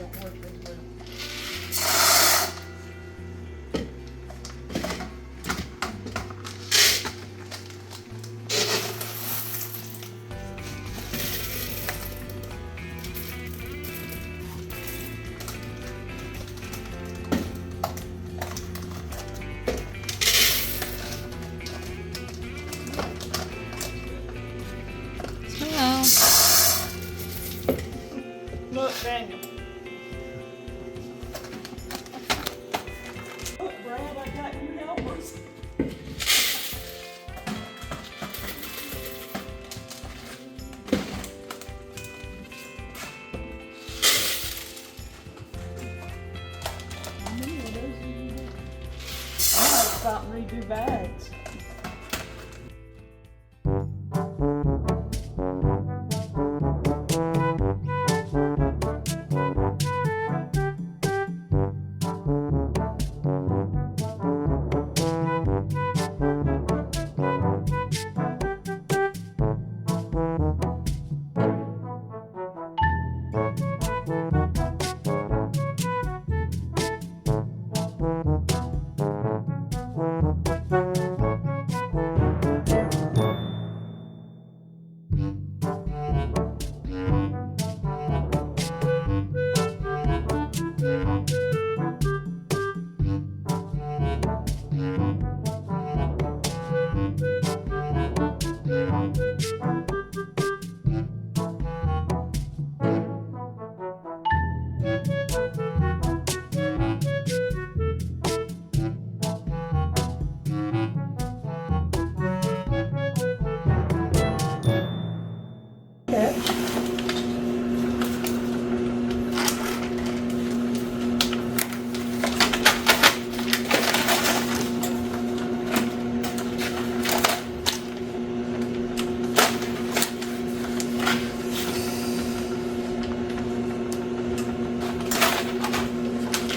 don't work as well. Look, Daniel. Look, Brad, I got you helpers. How many of those do you have? I might stop and redo bags.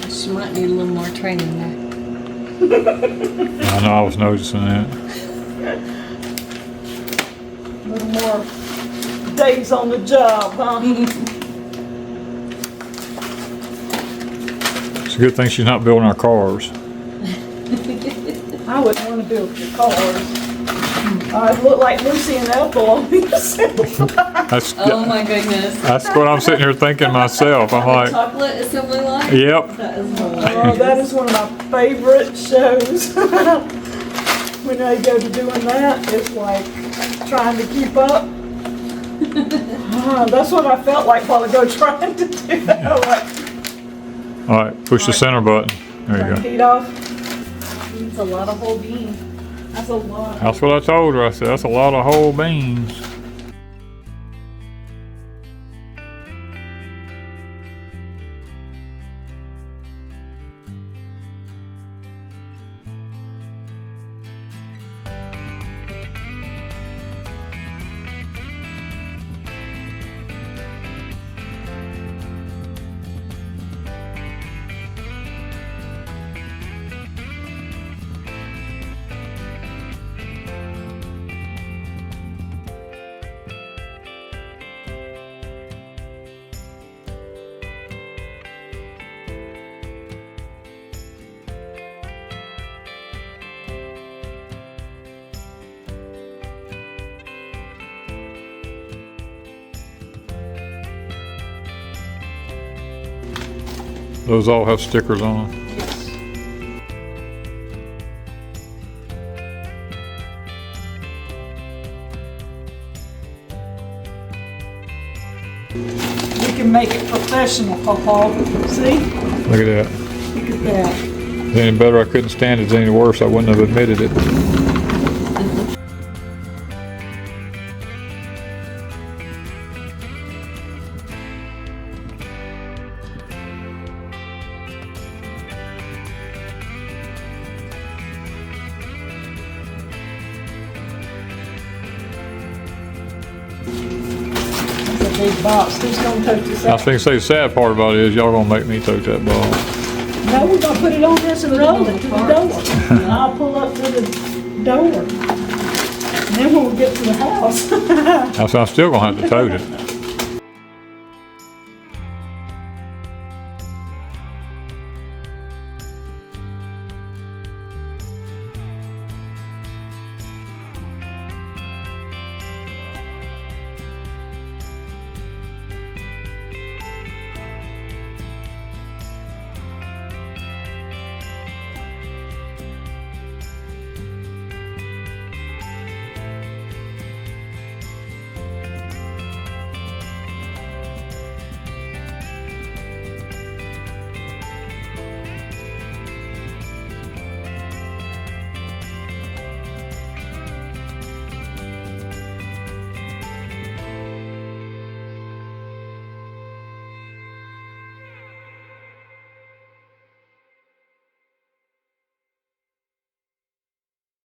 She might need a little more training there. I know, I was noticing that. A little more days on the job, huh? It's a good thing she's not building our cars. I wouldn't want to build the cars. I'd look like Lucy and Ethel on these. That's, Oh my goodness. that's what I'm sitting here thinking myself. I'm like, Chocolate assembly line? yep. That is hilarious. Oh, that is one of my favorite shows. When I go to doing that, it's like trying to keep up. That's what I felt like while ago trying to do that. Like, All right, push the center button. There you go. heat off. It's a lot of whole bean. That's a lot. That's what I told her. I said, that's a lot of whole beans. Those all have stickers on them. Yes. You can make it professional, Papa. See? Look at that. Look at that. If it's any better, I couldn't stand it. If it's any worse, I wouldn't have admitted it. Big box. Who's gonna tote this I was out? thinking, say the sad part about it is y'all gonna make me tote that ball. No, we're gonna put it on this and roll it to the door. And I'll pull up to the door. And then when we get to the house. I'm still gonna have to tote it.